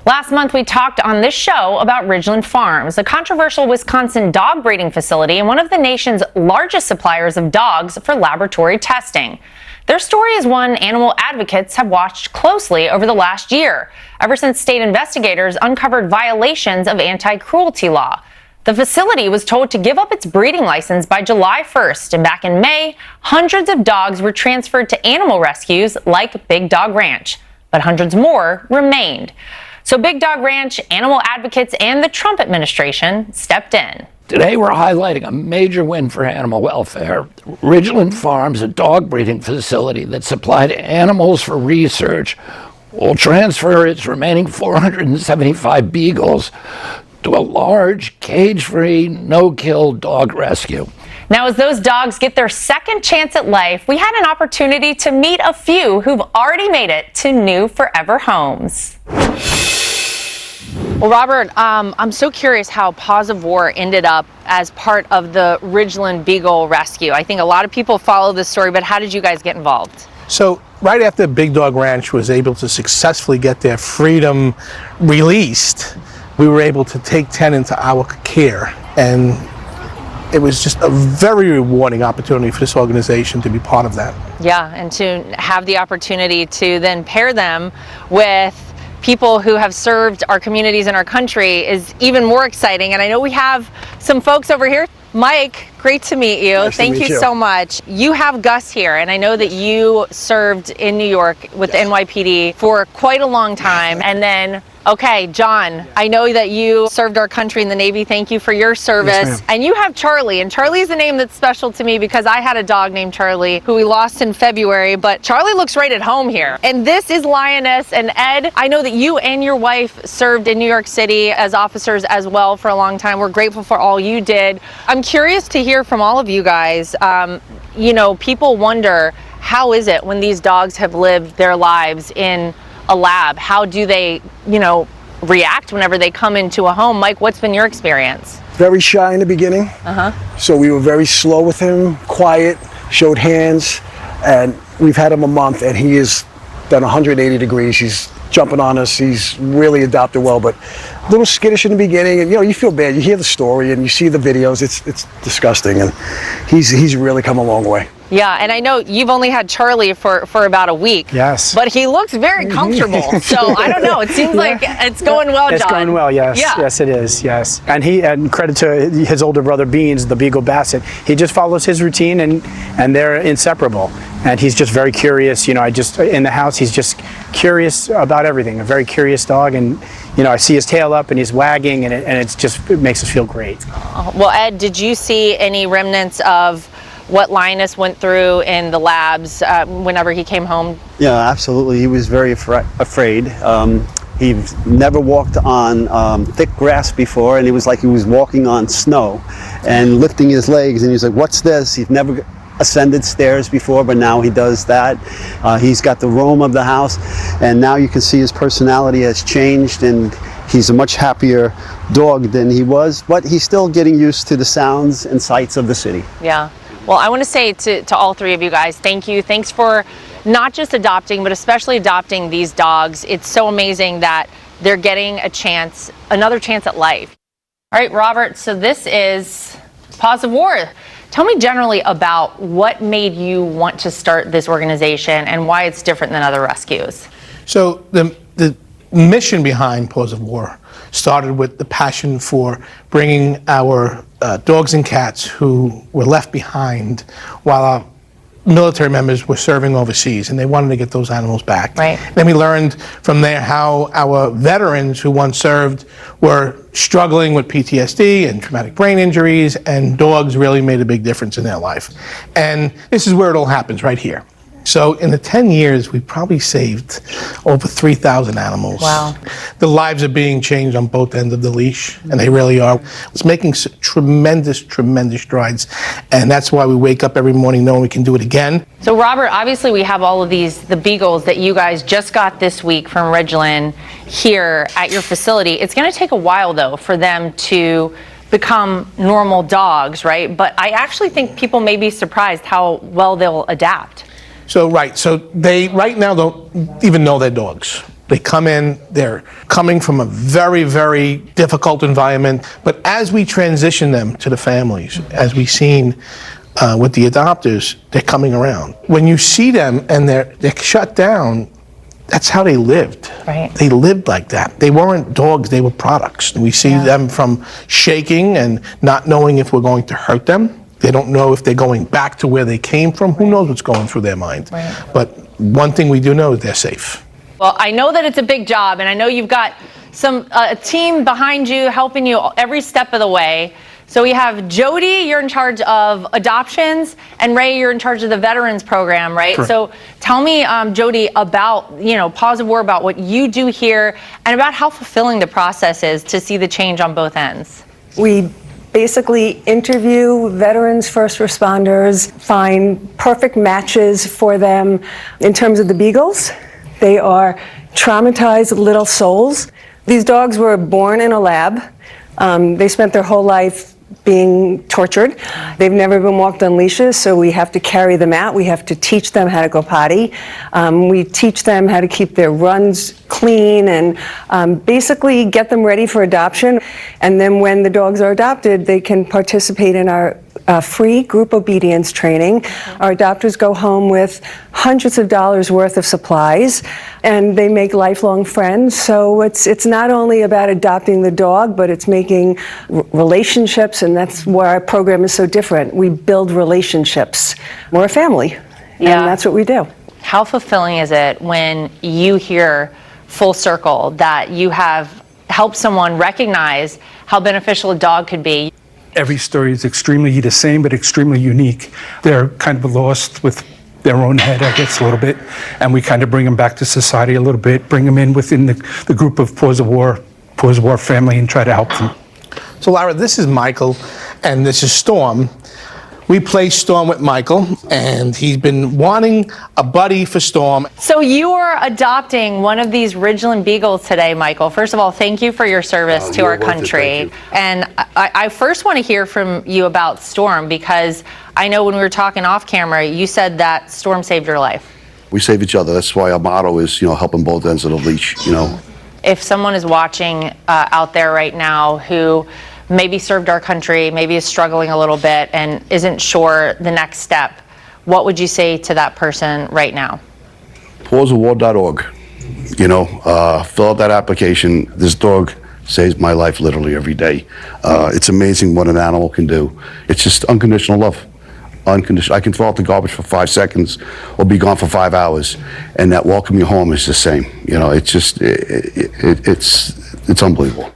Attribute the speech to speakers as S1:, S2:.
S1: Last month, we talked on this show about Ridglan Farms, a controversial Wisconsin dog breeding facility and one of the nation's largest suppliers of dogs for laboratory testing. Their story is one animal advocates have watched closely over the last year, ever since state investigators uncovered violations of anti-cruelty law. The facility was told to give up its breeding license by July 1st, and back in May, hundreds of dogs were transferred to animal rescues like Big Dog Ranch, but hundreds more remained. So Big Dog Ranch, animal advocates, and the Trump administration stepped in.
S2: Today we're highlighting a major win for animal welfare. Ridglan Farms, a dog breeding facility that supplied animals for research, will transfer its remaining 475 beagles to a large, cage-free, no-kill dog rescue.
S1: Now, as those dogs get their second chance at life, we had an opportunity to meet a few who've already made it to new forever homes. Well, Robert, I'm so curious how Paws of War ended up as part of the Ridglan Beagle rescue. I think a lot of people follow this story, but how did you guys get involved?
S3: So right after Big Dog Ranch was able to successfully get their freedom released, we were able to take 10 into our care, and it was just a very rewarding opportunity for this organization to be part of that.
S1: Yeah, and to have the opportunity to then pair them with people who have served our communities and our country is even more exciting. And I know we have some folks over here. Mike, great to meet you.
S4: Nice
S1: Thank
S4: to meet
S1: you
S4: you
S1: so much. You have Gus here, and I know that you served in New York with the NYPD for quite a long time. And then, okay, John, I know that you served our country in the Navy. Thank you for your service.
S4: Yes, ma'am.
S1: And you have Charlie, and Charlie is a name that's special to me because I had a dog named Charlie who we lost in February, but Charlie looks right at home here. And this is Lioness. And Ed, I know that you and your wife served in New York City as officers as well for a long time. We're grateful for all you did. I'm curious to hear from all of you guys. You know, people wonder, how is it when these dogs have lived their lives in a lab? How do they, you know, react whenever they come into a home? Mike, what's been your experience?
S4: Very shy in the beginning. So we were very slow with him, quiet, showed hands, and we've had him a month, and he has done 180 degrees. He's jumping on us. He's really adapted well, but a little skittish in the beginning, and you know, you feel bad. You hear the story and you see the videos. It's disgusting, and he's really come a long way.
S1: Yeah, and I know you've only had Charlie for about a week.
S5: Yes.
S1: But he looks very comfortable. So I don't know. It seems like it's going well, John.
S5: It's going well, yes.
S1: Yeah.
S5: Yes, it is, yes. And credit to his older brother, Beans, the Beagle Basset. He just follows his routine, and they're inseparable. And he's just very curious. You know, in the house, he's just curious about everything. A very curious dog. And, you know, I see his tail up and he's wagging, and it makes us feel great.
S1: Well, Ed, did you see any remnants of what Linus went through in the labs whenever he came home?
S6: Yeah, absolutely. He was very afraid. He's never walked on thick grass before, and it was like he was walking on snow and lifting his legs, and he's like, what's this? He's never ascended stairs before, but now he does that. He's got the roam of the house, and now you can see his personality has changed, and he's a much happier dog than he was, but he's still getting used to the sounds and sights of the city.
S1: Yeah. Well, I want to say to all three of you guys, thank you. Thanks for not just adopting, but especially adopting these dogs. It's so amazing that they're getting another chance at life. All right, Robert, so this is Paws of War. Tell me generally about what made you want to start this organization and why it's different than other rescues.
S3: So the mission behind Paws of War started with the passion for bringing our dogs and cats who were left behind while our military members were serving overseas, and they wanted to get those animals back.
S1: Right.
S3: Then we learned from there how our veterans who once served were struggling with PTSD and traumatic brain injuries, and dogs really made a big difference in their life. And this is where it all happens, right here. So in the 10 years, we probably saved over 3,000 animals.
S1: Wow.
S3: The lives are being changed on both ends of the leash, and they really are. It's making tremendous, tremendous strides, and that's why we wake up every morning knowing we can do it again.
S1: So Robert, obviously we have all of the Beagles that you guys just got this week from Ridglan here at your facility. It's going to take a while, though, for them to become normal dogs, right? But I actually think people may be surprised how well they'll adapt.
S3: So they right now don't even know they're dogs. They come in, they're coming from a very, very difficult environment, but as we transition them to the families, as we've seen with the adopters, they're coming around. When you see them and they're shut down, that's how they lived.
S1: Right.
S3: They lived like that. They weren't dogs, they were products. We see them from shaking and not knowing if we're going to hurt them. They don't know if they're going back to where they came from. Who knows what's going through their mind.
S1: Right.
S3: But one thing we do know is they're safe.
S1: Well, I know that it's a big job, and I know you've got a team behind you helping you every step of the way. So we have Jody, you're in charge of adoptions, and Ray, you're in charge of the veterans program, right?
S3: Correct.
S1: So tell me, Jody, about, Paws of War, about what you do here, and about how fulfilling the process is to see the change on both ends.
S7: We basically interview veterans, first responders, find perfect matches for them. In terms of the Beagles, they are traumatized little souls. These dogs were born in a lab. They spent their whole life being tortured. They've never been walked on leashes, so we have to carry them out. We have to teach them how to go potty. We teach them how to keep their runs clean and basically get them ready for adoption. And then when the dogs are adopted, they can participate in our free group obedience training. Our adopters go home with hundreds of dollars worth of supplies, and they make lifelong friends. So it's not only about adopting the dog, but it's making relationships, and that's why our program is so different. We build relationships. We're a family, and that's what we do.
S1: How fulfilling is it when you hear full circle that you have helped someone recognize how beneficial a dog could be?
S8: Every story is extremely the same, but extremely unique. They're kind of lost with their own head, I guess, a little bit, and we kind of bring them back to society a little bit, bring them in within the group of Paws of War family, and try to help them.
S3: So Lara, this is Michael, and this is Storm. We play Storm with Michael, and he's been wanting a buddy for Storm.
S1: So you are adopting one of these Ridglan Beagles today, Michael. First of all, thank you for your service to our country. And I first want to hear from you about Storm, because I know when we were talking off camera, you said that Storm saved your life.
S9: We save each other. That's why our motto is, helping both ends of the leash,
S1: If someone is watching out there right now who maybe served our country, maybe is struggling a little bit and isn't sure the next step, what would you say to that person right now?
S9: pawsofwar.org. Fill out that application. This dog saves my life literally every day. It's amazing what an animal can do. It's just unconditional love. Unconditional. I can throw out the garbage for 5 seconds or be gone for 5 hours, and that welcome you home is the same. It's just, it's unbelievable.